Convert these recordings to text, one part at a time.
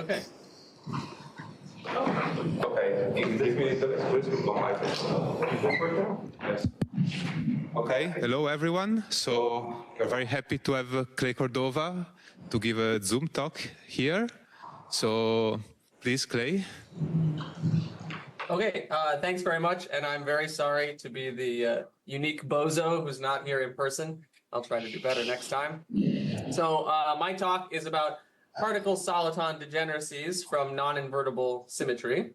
Okay. Okay, give me the Yes. Okay, hello everyone. So we're very happy to have Clay Cordova to give a Zoom talk here. So please, Clay. Okay, thanks very much, and I'm very sorry to be the unique bozo who's not here in person. I'll try to do better next time. So my talk is about particle-soliton degeneracies from non-invertible symmetry.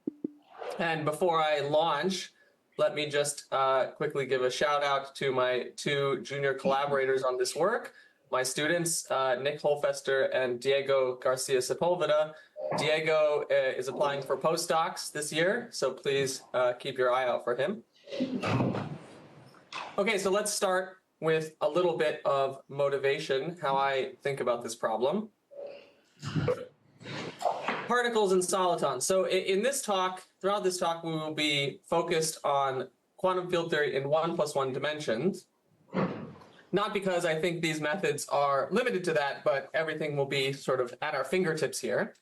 And before I launch, let me just quickly give a shout out to my two junior collaborators on this work, my students, Nick Holfester and Diego Garcia Sepulveda. Diego is applying for postdocs this year, so please keep your eye out for him. Okay, so let's start with a little bit of motivation, how I think about this problem. Particles and solitons. So in this talk, throughout this talk, we will be focused on quantum field theory in 1+1 dimensions. Not because I think these methods are limited to that, but everything will be sort of at our fingertips here.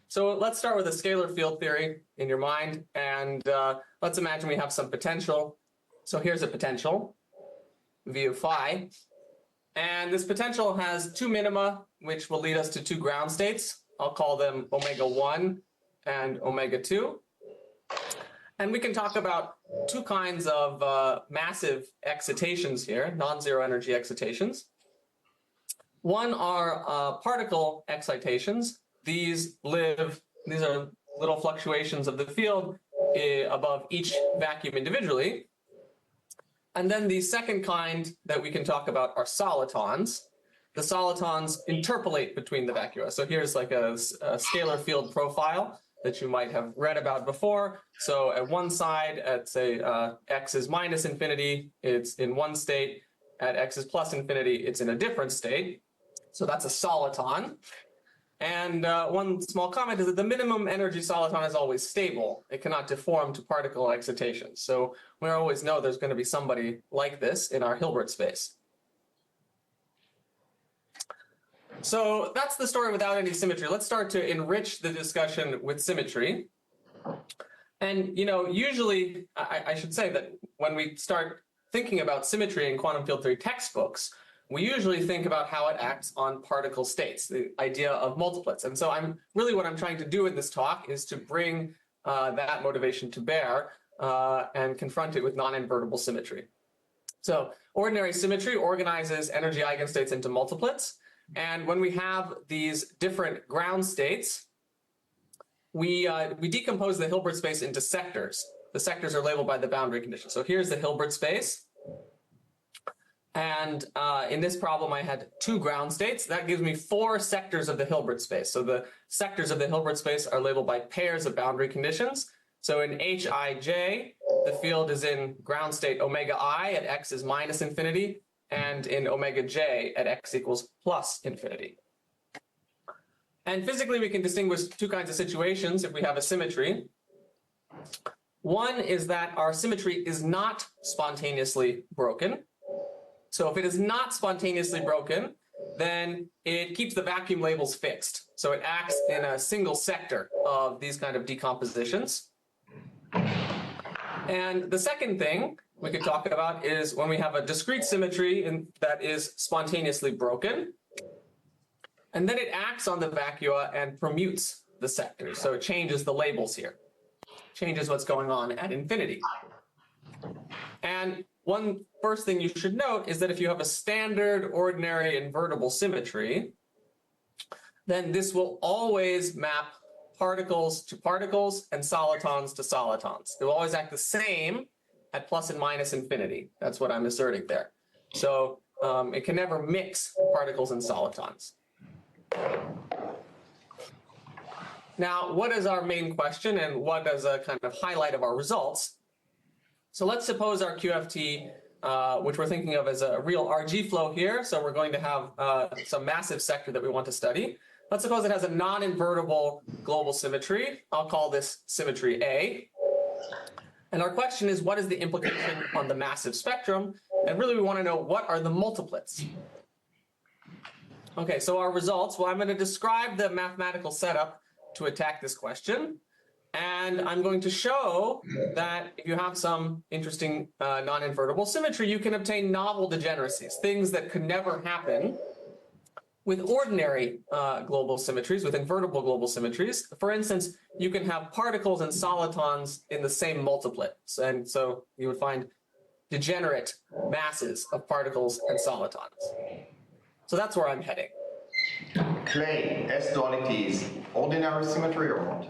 So let's start with a scalar field theory in your mind, and let's imagine we have some potential. So here's a potential, V of phi, and this potential has two minima, which will lead us to two ground states. I'll call them omega 1 and omega 2. And we can talk about two kinds of massive excitations here, non-zero energy excitations. One are particle excitations. These are little fluctuations of the field above each vacuum individually. And then the second kind that we can talk about are solitons. The solitons interpolate between the vacua. So here's like a scalar field profile that you might have read about before. So at one side, at say x is minus infinity, it's in one state. At x is plus infinity, it's in a different state. So that's a soliton. And one small comment is that the minimum energy soliton is always stable. It cannot deform to particle excitation. So we always know there's going to be somebody like this in our Hilbert space. So that's the story without any symmetry. Let's start to enrich the discussion with symmetry. And, you know, usually I should say that when we start thinking about symmetry in quantum field theory textbooks, we usually think about how it acts on particle states, the idea of multiplets. And so what I'm trying to do in this talk is to bring that motivation to bear and confront it with non-invertible symmetry. So ordinary symmetry organizes energy eigenstates into multiplets. And when we have these different ground states, we decompose the Hilbert space into sectors. The sectors are labeled by the boundary condition. So here's the Hilbert space. And in this problem, I had two ground states. That gives me four sectors of the Hilbert space. So the sectors of the Hilbert space are labeled by pairs of boundary conditions. So in Hij, the field is in ground state omega I at x is minus infinity, and in omega j at x equals plus infinity. And physically, we can distinguish two kinds of situations if we have a symmetry. One is that our symmetry is not spontaneously broken. So if it is not spontaneously broken, then it keeps the vacuum labels fixed. So it acts in a single sector of these kind of decompositions. And the second thing we could talk about is when we have a discrete symmetry that is spontaneously broken, and then it acts on the vacua and permutes the sectors. So it changes the labels here, changes what's going on at infinity. And one first thing you should note is that if you have a standard ordinary invertible symmetry, then this will always map particles to particles and solitons to solitons. It will always act the same at plus and minus infinity. That's what I'm asserting there. So it can never mix particles and solitons. Now, what is our main question and what is a kind of highlight of our results? So let's suppose our QFT, which we're thinking of as a real RG flow here. So we're going to have some massive sector that we want to study. Let's suppose it has a non-invertible global symmetry. I'll call this symmetry A. And our question is, what is the implication on the massive spectrum? And really, we want to know what are the multiplets. Okay, so our results, well, I'm going to describe the mathematical setup to attack this question. And I'm going to show that if you have some interesting non-invertible symmetry, you can obtain novel degeneracies, things that could never happen with ordinary global symmetries, with invertible global symmetries. For instance, you can have particles and solitons in the same multiplet. And so you would find degenerate masses of particles and solitons. So that's where I'm heading. Clay, S duality is ordinary symmetry or not?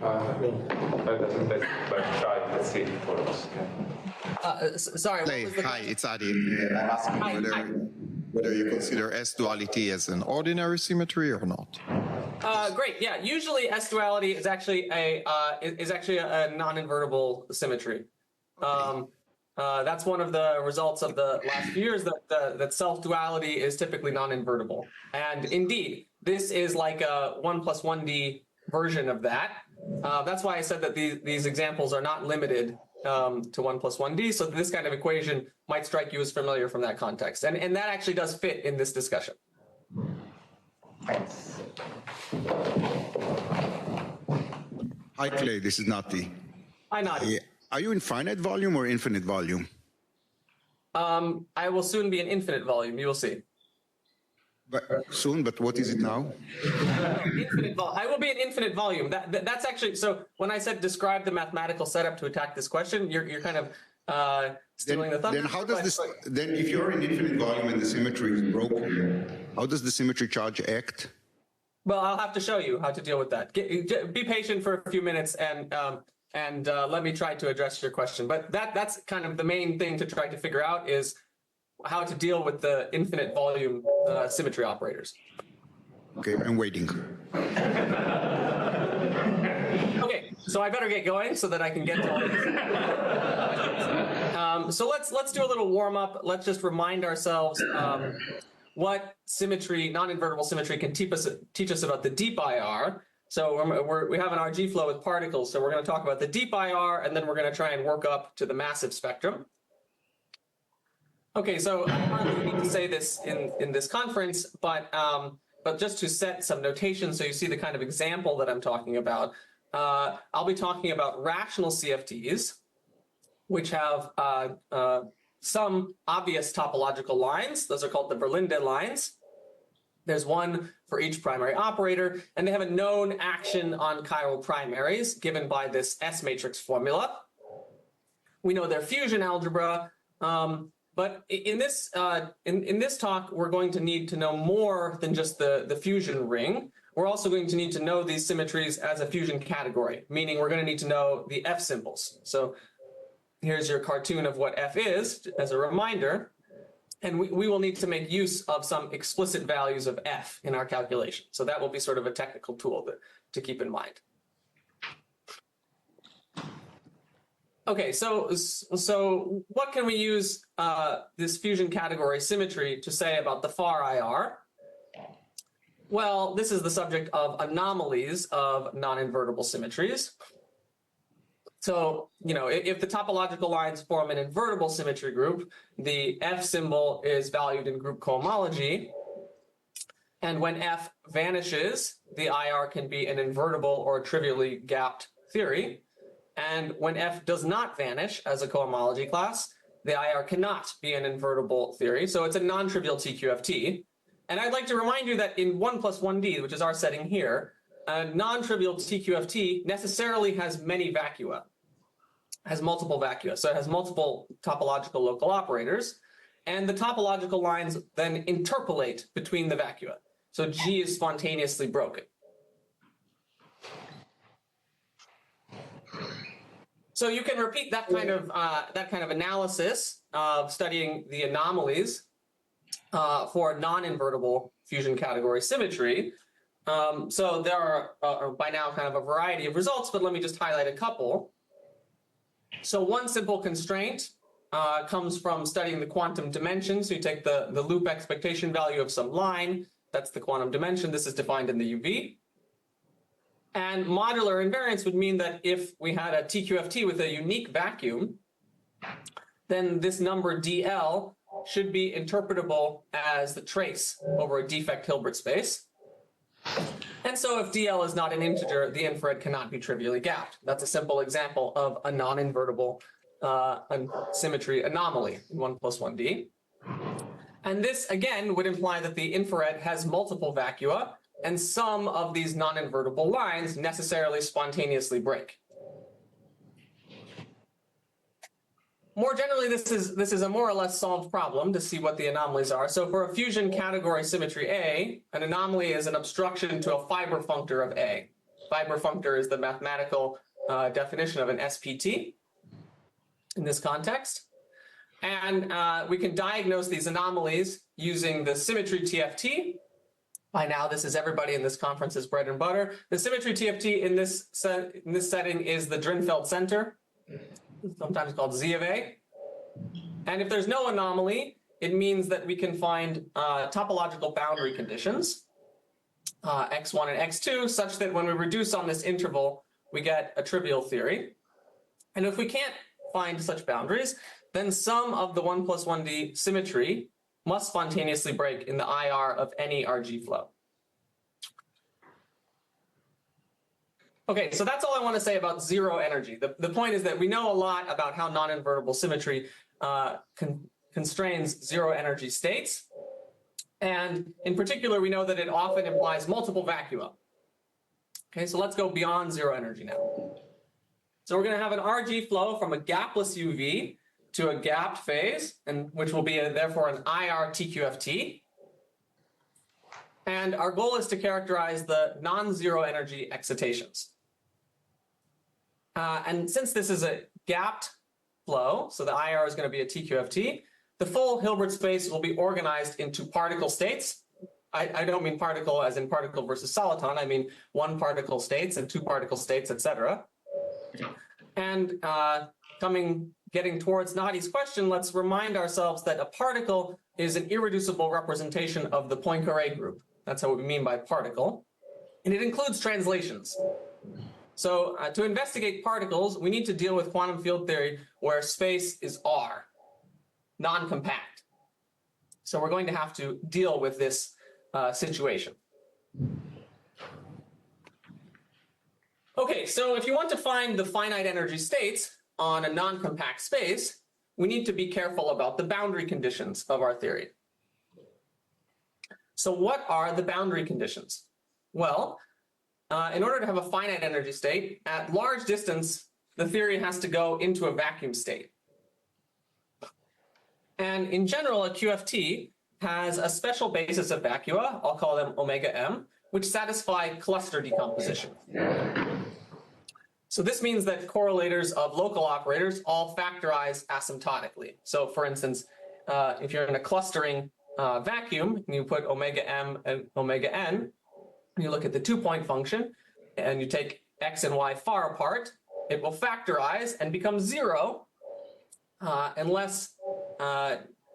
Let's try. Let's see for us. Sorry. Clay, hi, it's Adi. I'm asking whether you consider S duality as an ordinary symmetry or not. Great. Yeah. Usually, S duality is actually a non-invertible symmetry. That's one of the results of the last few years, that self-duality is typically non-invertible. And indeed, this is like a 1+1D version of that. That's why I said that these examples are not limited to 1+1D. So this kind of equation might strike you as familiar from that context. And that actually does fit in this discussion. Thanks. Hi, Clay, this is Nati. Hi, Nadi. Are you in finite volume or infinite volume? I will soon be in infinite volume. You will see. But what is it now? I will be in infinite volume. That's actually, so when I said describe the mathematical setup to attack this question, you're kind of stealing the thunder. Then how does this? Then if you're in infinite volume and the symmetry is broken, how does the symmetry charge act? Well, I'll have to show you how to deal with that. Be patient for a few minutes and let me try to address your question. But that's kind of the main thing to try to figure out is how to deal with the infinite volume symmetry operators. Okay, I'm waiting. Okay, so I better get going so that I can get to all this. So let's do a little warm up. Let's just remind ourselves what symmetry, non-invertible symmetry, can teach us about the deep IR. So we have an RG flow with particles, so we're going to talk about the deep IR, and then we're going to try and work up to the massive spectrum. Okay, so I don't need to say this in this conference, but just to set some notation so you see the kind of example that I'm talking about, I'll be talking about rational CFTs, which have some obvious topological lines. Those are called the Berlinde lines. There's one for each primary operator, and they have a known action on chiral primaries given by this S matrix formula. We know their fusion algebra, but in this talk, we're going to need to know more than just the fusion ring. We're also going to need to know these symmetries as a fusion category, meaning we're going to need to know the F symbols. So here's your cartoon of what F is as a reminder. And we will need to make use of some explicit values of F in our calculation. So that will be sort of a technical tool to keep in mind. Okay, so what can we use this fusion category symmetry to say about the far IR? Well, this is the subject of anomalies of non-invertible symmetries. So, if the topological lines form an invertible symmetry group, the F symbol is valued in group cohomology. And when F vanishes, the IR can be an invertible or trivially gapped theory. And when F does not vanish as a cohomology class, the IR cannot be an invertible theory. So it's a non-trivial TQFT. And I'd like to remind you that in 1+1D, which is our setting here, a non-trivial TQFT necessarily has many vacua, has multiple vacua. So it has multiple topological local operators. And the topological lines then interpolate between the vacua. So G is spontaneously broken. So you can repeat that kind of analysis of studying the anomalies for non-invertible fusion category symmetry. So there are by now kind of a variety of results, but let me just highlight a couple. So one simple constraint comes from studying the quantum dimension. So you take the loop expectation value of some line. That's the quantum dimension. This is defined in the UV. And modular invariance would mean that if we had a TQFT with a unique vacuum, then this number DL should be interpretable as the trace over a defect Hilbert space. And And so if DL is not an integer, the infrared cannot be trivially gapped. That's a simple example of a non-invertible symmetry anomaly in 1+1D. And this, again, would imply that the infrared has multiple vacua, and some of these non-invertible lines necessarily spontaneously break. More generally, this is a more or less solved problem to see what the anomalies are. So for a fusion category symmetry A, an anomaly is an obstruction to a fiber functor of A. Fiber functor is the mathematical definition of an SPT in this context. And we can diagnose these anomalies using the symmetry TFT. By now, this is everybody in this conference's bread and butter. The symmetry TFT in this setting is the Drinfeld center, sometimes called Z of A. And if there's no anomaly, it means that we can find topological boundary conditions, x1 and x2, such that when we reduce on this interval, we get a trivial theory. And if we can't find such boundaries, then some of the 1+1D symmetry must spontaneously break in the IR of any RG flow. Okay, so that's all I want to say about zero energy. The point is that we know a lot about how non-invertible symmetry constrains zero energy states. And in particular, we know that it often implies multiple vacua. Okay, so let's go beyond zero energy now. So we're going to have an RG flow from a gapless UV to a gapped phase, and which will be therefore an IR TQFT. And our goal is to characterize the non-zero energy excitations. And since this is a gapped flow, so the IR is going to be a TQFT, the full Hilbert space will be organized into particle states. I don't mean particle as in particle versus soliton. I mean one particle states and two particle states, etc. And getting towards Nadi's question, let's remind ourselves that a particle is an irreducible representation of the Poincare group. That's what we mean by particle. And it includes translations. So to investigate particles, we need to deal with quantum field theory where space is R, non-compact. So we're going to have to deal with this situation. Okay, so if you want to find the finite energy states on a non-compact space, we need to be careful about the boundary conditions of our theory. So what are the boundary conditions? Well, in order to have a finite energy state, at large distance, the theory has to go into a vacuum state. And in general, a QFT has a special basis of vacua, I'll call them omega m, which satisfy cluster decomposition. So this means that correlators of local operators all factorize asymptotically. So for instance, if you're in a clustering vacuum, and you put omega m and omega n, and you look at the 2-point function, and you take x and y far apart, it will factorize and become 0 unless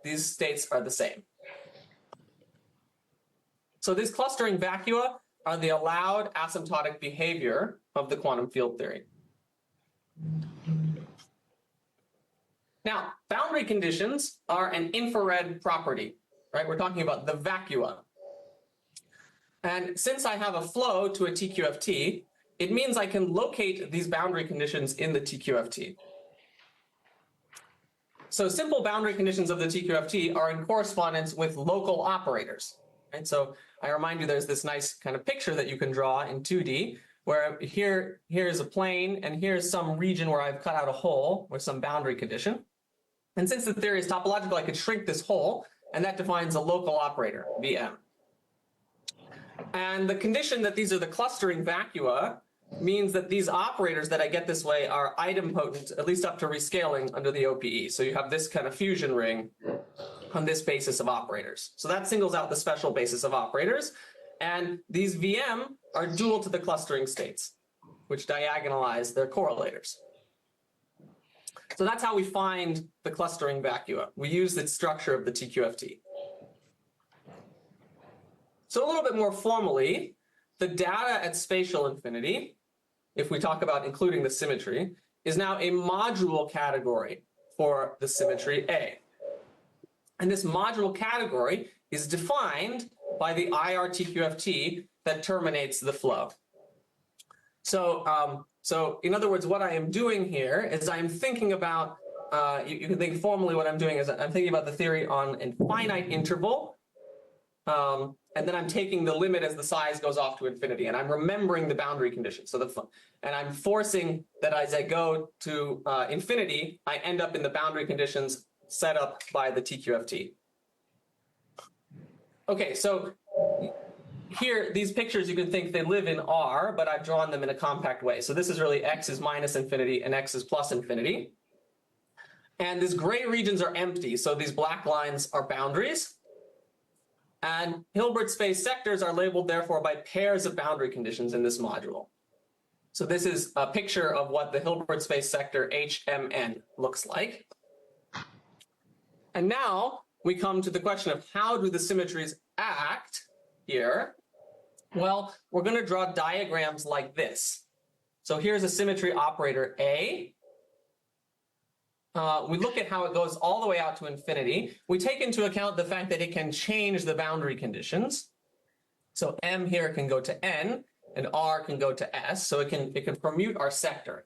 these states are the same. So these clustering vacua are the allowed asymptotic behavior of the quantum field theory. Now, boundary conditions are an infrared property, right? We're talking about the vacua. And since I have a flow to a TQFT, it means I can locate these boundary conditions in the TQFT. So simple boundary conditions of the TQFT are in correspondence with local operators. Right? So I remind you there's this nice kind of picture that you can draw in 2D, where here's a plane, and here's some region where I've cut out a hole with some boundary condition. And since the theory is topological, I could shrink this hole, and that defines a local operator, Vm. And the condition that these are the clustering vacua means that these operators that I get this way are idempotent, at least up to rescaling under the OPE. So you have this kind of fusion ring on this basis of operators. So that singles out the special basis of operators. And these Vm are dual to the clustering states, which diagonalize their correlators. So that's how we find the clustering vacua. We use the structure of the TQFT. So a little bit more formally, the data at spatial infinity, if we talk about including the symmetry, is now a module category for the symmetry A. And this module category is defined by the IR TQFT that terminates the flow. So, so in other words, what I am doing here is I'm thinking about, you can think formally what I'm doing is I'm thinking about the theory on a finite interval, and then I'm taking the limit as the size goes off to infinity, and I'm remembering the boundary conditions. And I'm forcing that as I go to infinity, I end up in the boundary conditions set up by the TQFT. Okay, so here, these pictures, you can think they live in R, but I've drawn them in a compact way. So this is really x is minus infinity and x is plus infinity. And these gray regions are empty, so these black lines are boundaries. And Hilbert space sectors are labeled, therefore, by pairs of boundary conditions in this module. So this is a picture of what the Hilbert space sector HMN looks like. And now we come to the question of how do the symmetries act here? Well, we're going to draw diagrams like this. So here's a symmetry operator A. We look at how it goes all the way out to infinity. We take into account the fact that it can change the boundary conditions. So M here can go to N, and R can go to S. So it can permute our sector.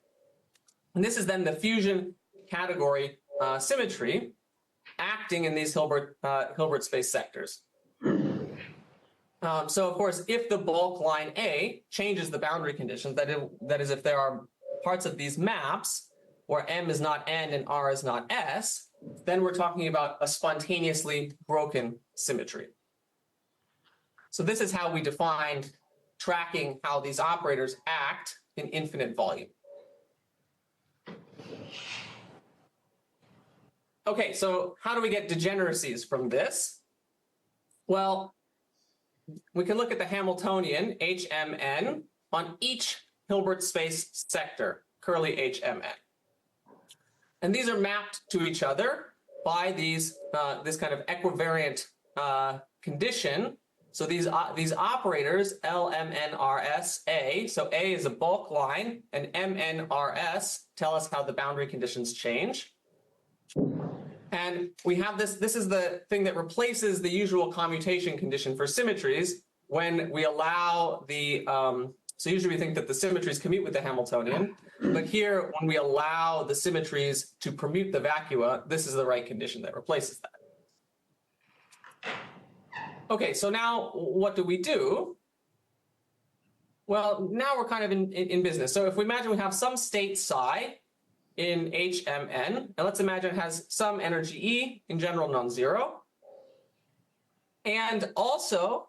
And this is then the fusion category symmetry acting in these Hilbert space sectors. So of course, if the bulk line A changes the boundary conditions, that is if there are parts of these maps where M is not N and R is not S, then we're talking about a spontaneously broken symmetry. So this is how we defined tracking how these operators act in infinite volume. Okay, so how do we get degeneracies from this? Well, we can look at the Hamiltonian HMN on each Hilbert space sector, curly HMN. And these are mapped to each other by these this kind of equivariant condition. So these operators, LMNRS-A, so A is a bulk line, and MNRS tell us how the boundary conditions change. And we have this is the thing that replaces the usual commutation condition for symmetries when we allow the, so usually we think that the symmetries commute with the Hamiltonian, but here when we allow the symmetries to permute the vacua, this is the right condition that replaces that. Okay, so now what do we do? Well, now we're kind of in business. So if we imagine we have some state psi in HMN, and let's imagine it has some energy E, in general non-zero, and also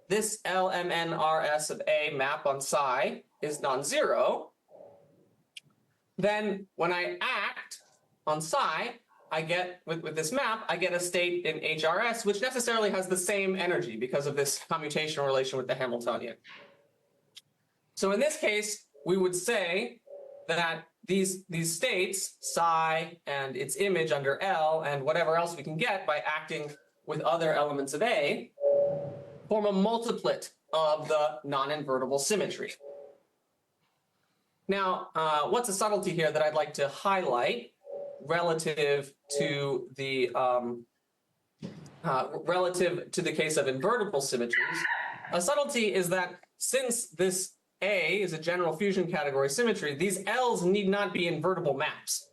this LMNRS of A map on psi is non-zero, then when I act on psi, I get, with this map, I get a state in HRS, which necessarily has the same energy because of this commutational relation with the Hamiltonian. So in this case, we would say that these states, psi and its image under L and whatever else we can get by acting with other elements of A, form a multiplet of the non-invertible symmetry. Now, what's a subtlety here that I'd like to highlight relative to the case of invertible symmetries? A subtlety is that since this A is a general fusion category symmetry, these L's need not be invertible maps.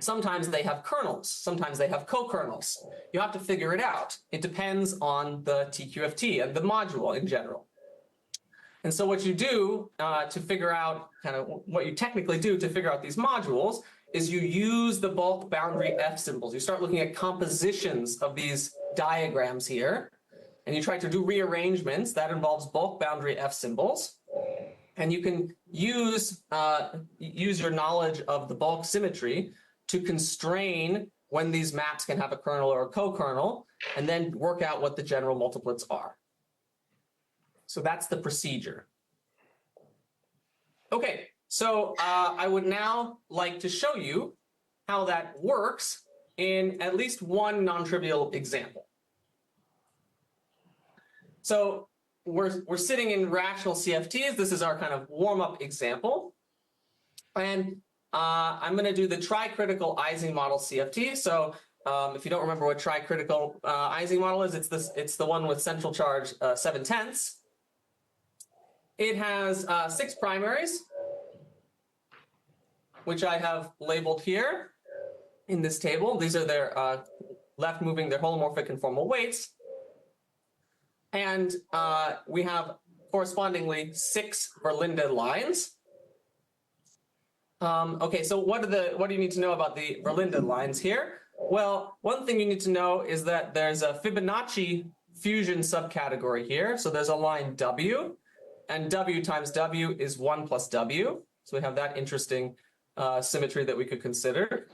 Sometimes they have kernels, sometimes they have co-kernels. You have to figure it out. It depends on the TQFT and the module in general. And so what you do to figure out, kind of what you technically do to figure out these modules is you use the bulk boundary F symbols. You start looking at compositions of these diagrams here, and you try to do rearrangements. That involves bulk boundary F symbols. And you can use your knowledge of the bulk symmetry to constrain when these maps can have a kernel or a co-kernel, and then work out what the general multiplets are. So that's the procedure. Okay, so I would now like to show you how that works in at least one non-trivial example. So we're sitting in rational CFTs. This is our kind of warm-up example. And I'm going to do the tricritical Ising model CFT. So if you don't remember what tricritical Ising model is, it's the one with central charge 7/10. It has 6 primaries, which I have labeled here in this table. These are their left moving, their holomorphic conformal weights. And we have correspondingly 6 Verlinde lines. Okay, so what do you need to know about the Verlinde lines here? Well, one thing you need to know is that there's a Fibonacci fusion subcategory here. So there's a line W, and W times W is 1 plus W. So we have that interesting symmetry that we could consider.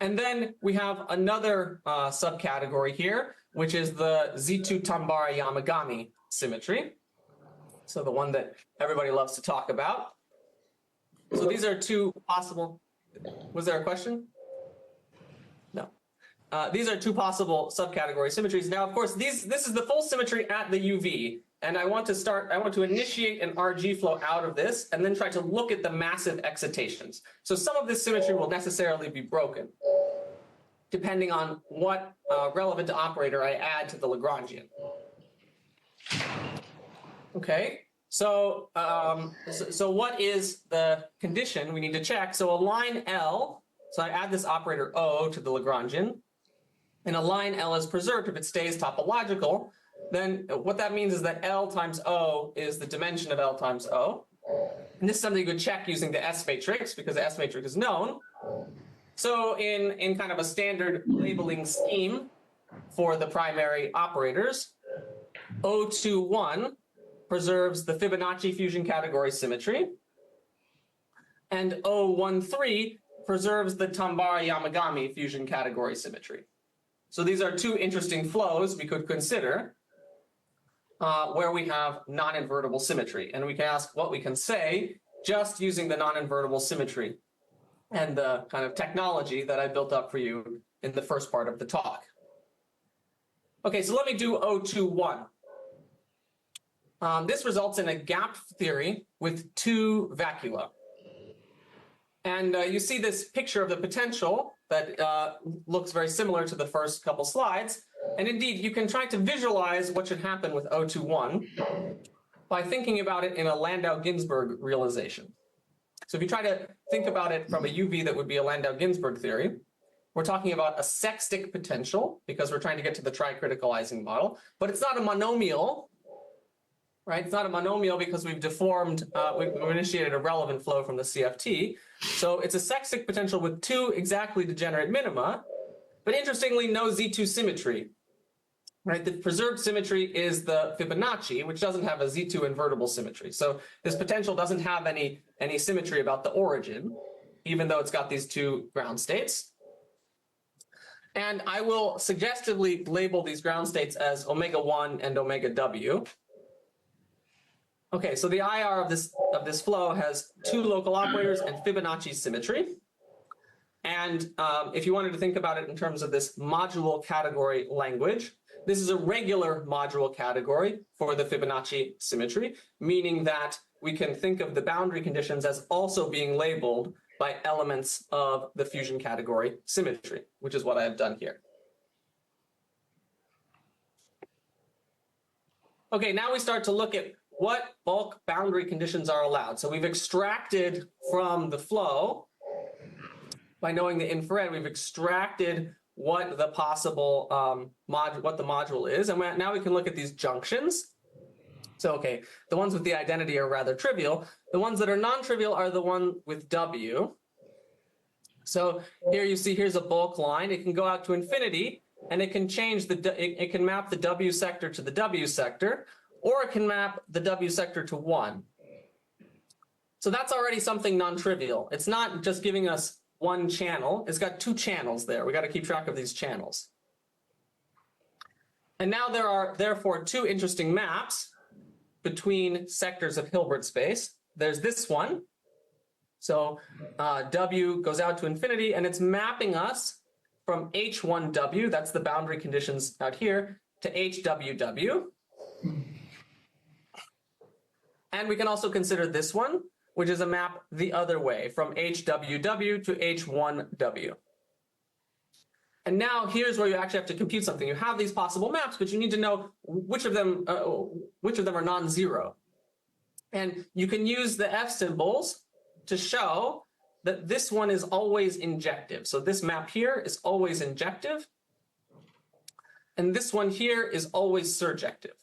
And then we have another subcategory here, which is the Z2 Tambara Yamagami symmetry. So the one that everybody loves to talk about. So these are 2 possible. Was there a question? No. These are 2 possible subcategory symmetries. Now, of course, this is the full symmetry at the UV. And I want to initiate an RG flow out of this and then try to look at the massive excitations. So some of this symmetry will necessarily be broken, depending on what relevant operator I add to the Lagrangian. Okay, so what is the condition we need to check? So a line L, so I add this operator O to the Lagrangian, and a line L is preserved if it stays topological. Then what that means is that L times O is the dimension of L times O. And this is something you could check using the S matrix, because the S matrix is known. So in kind of a standard labeling scheme for the primary operators, O21 preserves the Fibonacci fusion category symmetry, and O13 preserves the Tambara Yamagami fusion category symmetry. So these are 2 interesting flows we could consider where we have non-invertible symmetry. And we can ask what we can say just using the non-invertible symmetry and the kind of technology that I built up for you in the first part of the talk. Okay, so let me do O21. This results in a gap theory with 2 vacua. And you see this picture of the potential that looks very similar to the first couple slides. And indeed, you can try to visualize what should happen with O21 by thinking about it in a Landau-Ginzburg realization. So if you try to think about it from a UV that would be a Landau-Ginzburg theory, we're talking about a sextic potential because we're trying to get to the tricritical Ising model, but it's not a monomial, right? It's not a monomial because we've deformed, we've initiated a relevant flow from the CFT. So it's a sextic potential with 2 exactly degenerate minima, but interestingly, no Z2 symmetry, right? The preserved symmetry is the Fibonacci, which doesn't have a Z2 invertible symmetry. So this potential doesn't have any symmetry about the origin, even though it's got these 2 ground states. And I will suggestively label these ground states as omega 1 and omega W. Okay, so the IR of this flow has 2 local operators and Fibonacci symmetry. And if you wanted to think about it in terms of this module category language, this is a regular module category for the Fibonacci symmetry, meaning that we can think of the boundary conditions as also being labeled by elements of the fusion category symmetry, which is what I have done here. Okay, now we start to look at what bulk boundary conditions are allowed. So we've extracted from the flow, by knowing the infrared, we've extracted what the possible what the module is, and now we can look at these junctions. So okay, the ones with the identity are rather trivial. The ones that are non-trivial are the one with W. So here you see, here's a bulk line. It can go out to infinity, and it can change it can map the W sector to the W sector, or it can map the W sector to 1. So that's already something non-trivial. It's not just giving us 1 channel. It's got 2 channels there. We got to keep track of these channels. And now there are therefore 2 interesting maps between sectors of Hilbert space. There's this one. So W goes out to infinity, and it's mapping us from H1W, that's the boundary conditions out here, to HWW. And we can also consider this one, which is a map the other way, from HWW to H1W. And now here's where you actually have to compute something. You have these possible maps, but you need to know which of them are non-zero. And you can use the F symbols to show that this one is always injective. So this map here is always injective. And this one here is always surjective.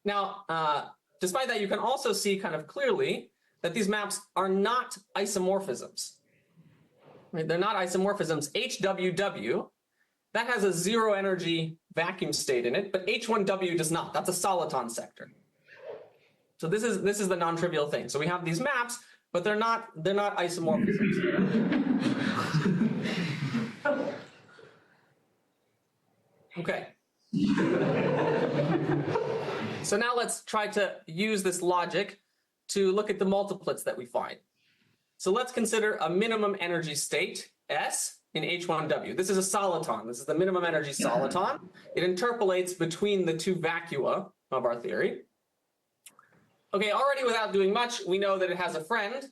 Now, despite that, you can also see kind of clearly that these maps are not isomorphisms. Right? They're not isomorphisms. HWW, that has a zero energy vacuum state in it, but H1W does not. That's a soliton sector. So this is the non-trivial thing. So we have these maps, but they're not isomorphisms. Okay. So now let's try to use this logic to look at the multiplets that we find. So let's consider a minimum energy state, S, in H1W. This is a soliton. This is the minimum energy soliton. It interpolates between the two vacua of our theory. Okay, already without doing much, we know that it has a friend,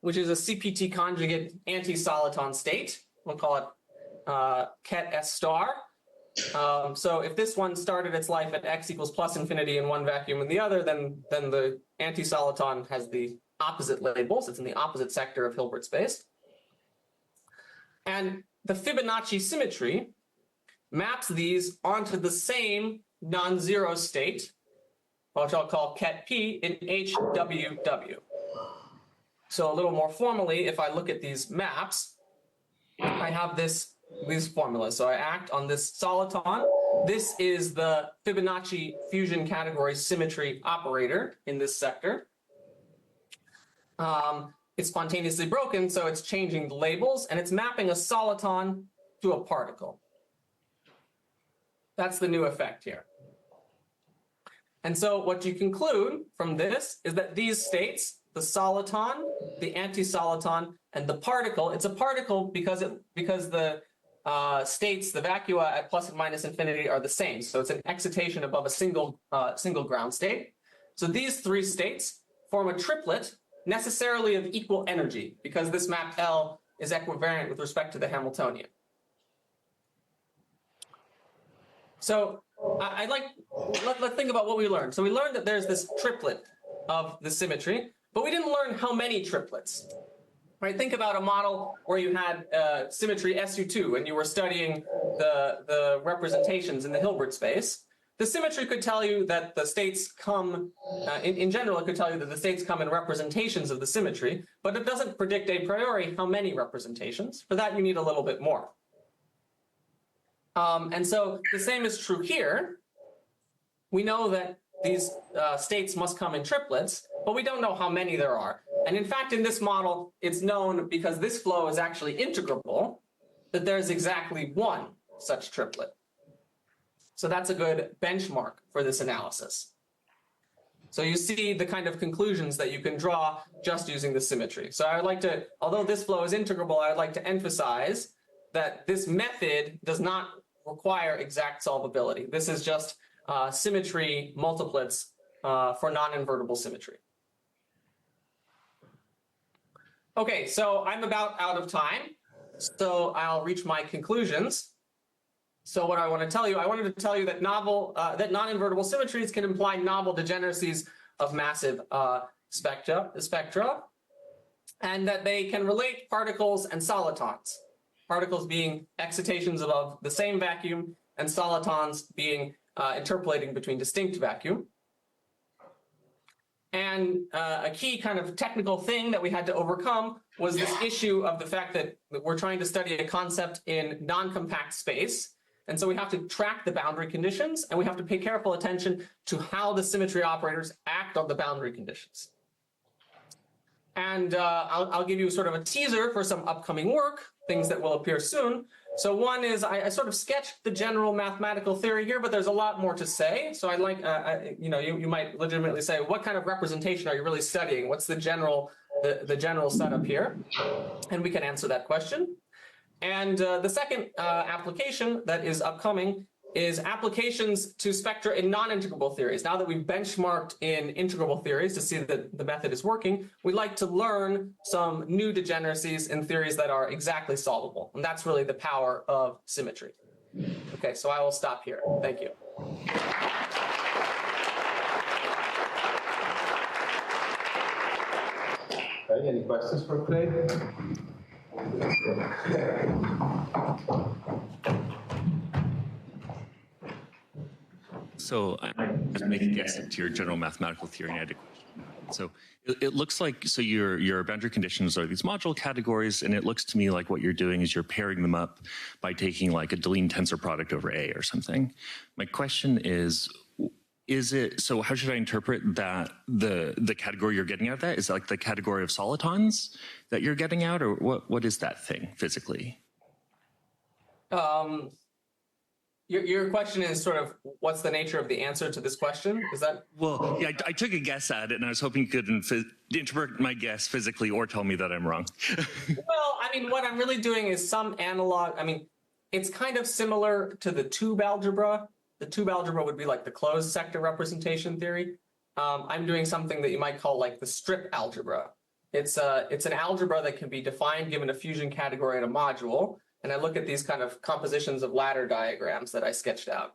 which is a CPT conjugate anti-soliton state. We'll call it ket S star. So if this one started its life at x equals plus infinity in one vacuum and the other, then the anti-soliton has the opposite labels. It's in the opposite sector of Hilbert space. And the Fibonacci symmetry maps these onto the same non-zero state, which I'll call ket P in HWW. So a little more formally, if I look at these maps, I have these formulas. So I act on this soliton. This is the Fibonacci fusion category symmetry operator in this sector. It's spontaneously broken, so it's changing the labels, and it's mapping a soliton to a particle. That's the new effect here. And so what you conclude from this is that these states, the soliton, the anti-soliton, and the particle, it's a particle because the states, the vacua at plus and minus infinity are the same. So it's an excitation above a single ground state. So these three states form a triplet necessarily of equal energy because this map L is equivariant with respect to the Hamiltonian. So let's think about what we learned. So we learned that there's this triplet of the symmetry, but we didn't learn how many triplets. Right? Think about a model where you had symmetry SU2 and you were studying the representations in the Hilbert space. The symmetry could tell you that the states come, in general, it could tell you that the states come in representations of the symmetry, but it doesn't predict a priori how many representations. For that, you need a little bit more. And so the same is true here. We know that these states must come in triplets, but we don't know how many there are. And in fact, in this model, it's known because this flow is actually integrable that there's exactly one such triplet. So that's a good benchmark for this analysis. So you see the kind of conclusions that you can draw just using the symmetry. So I would like to, although this flow is integrable, I would like to emphasize that this method does not require exact solvability. This is just symmetry multiplets for non-invertible symmetry. Okay, so I'm about out of time, so I'll reach my conclusions. So what I want to tell you, I wanted to tell you that non-invertible symmetries can imply novel degeneracies of massive spectra, and that they can relate particles and solitons. Particles being excitations above the same vacuum, and solitons being interpolating between distinct vacuum. And a key kind of technical thing that we had to overcome was this issue of the fact that we're trying to study a concept in non-compact space. And so we have to track the boundary conditions, and we have to pay careful attention to how the symmetry operators act on the boundary conditions. And I'll give you sort of a teaser for some upcoming work, things that will appear soon. So one is I sort of sketched the general mathematical theory here, but there's a lot more to say. So I'd like, you might legitimately say, what kind of representation are you really studying? What's the general setup here? And we can answer that question. And the second application that is upcoming is applications to spectra in non-integrable theories. Now that we've benchmarked in integrable theories to see that the method is working, we'd like to learn some new degeneracies in theories that are exactly solvable. And that's really the power of symmetry. Okay, so I will stop here. Thank you. Okay, any questions for Clay? So I'm just making a guess into your general mathematical theory, and I had a question. So it looks like, so your boundary conditions are these module categories, and it looks to me like what you're doing is you're pairing them up by taking like a Deligne tensor product over A or something. My question is it, so how should I interpret that the category you're getting out of that? Is it like the category of solitons that you're getting out, or what is that thing physically? Your question is sort of what's the nature of the answer to this question? Is that? Well, yeah, I took a guess at it, and I was hoping you could interpret my guess physically or tell me that I'm wrong. Well, I mean, what I'm really doing is some analog. I mean, it's kind of similar to the tube algebra. The tube algebra would be like the closed sector representation theory. I'm doing something that you might call like the strip algebra. It's an algebra that can be defined given a fusion category and a module. And I look at these kind of compositions of ladder diagrams that I sketched out.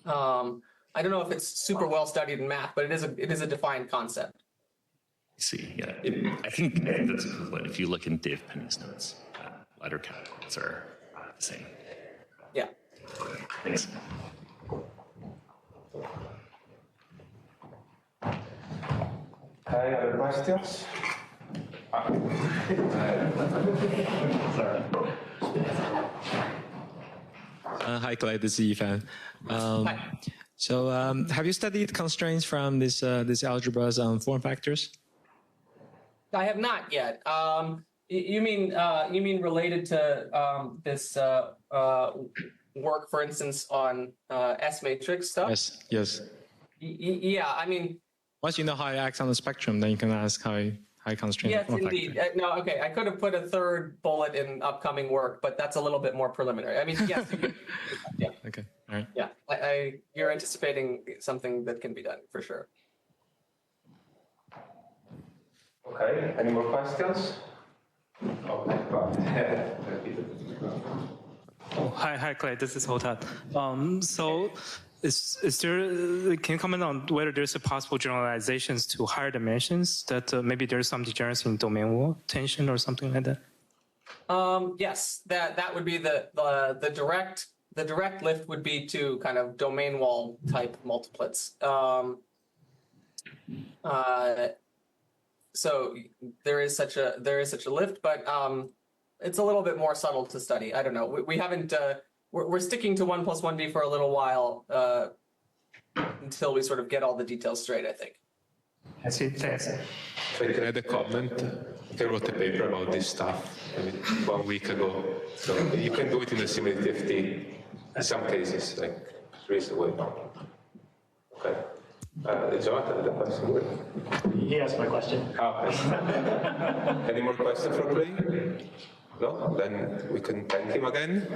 I don't know if it's super well studied in math, but it is a defined concept. I see, yeah. I think that's equivalent if you look in Dave Penny's notes. Ladder categories are the same. Yeah. Thanks. Any other questions? Hi, Clay. This is Yifan. Hi. So, have you studied constraints from these algebras on form factors? I have not yet. You mean related to this work, for instance, on S matrix stuff? Yes. Yes. Yeah. I mean. Once you know how it acts on the spectrum, then you can ask how it constrains. Yes, form indeed. factor. No, okay. I could have put a third bullet in upcoming work, but that's a little bit more preliminary. I mean, yes. You could, yeah. Okay. All right. Yeah. You're anticipating something that can be done for sure. Okay, any more questions? Okay, but Oh, hi, Clay. This is Hotat. So, is there? Can you comment on whether there's a possible generalizations to higher dimensions that maybe there's some degeneracy in domain wall tension or something like that? Yes, that would be the direct lift would be to kind of domain wall type multiplets. So there is such a lift, but it's a little bit more subtle to study. I don't know. We haven't. We're sticking to 1 + 1D for a little while until we sort of get all the details straight, I think. I see. Thanks. If I can add a comment, I wrote a paper about this stuff 1 week ago. So you can do it in a simulative T in some cases, like reasonably. Okay. Jonathan, the question. He asked my question. Okay. Any more questions for Clay? No? Then we can thank him again.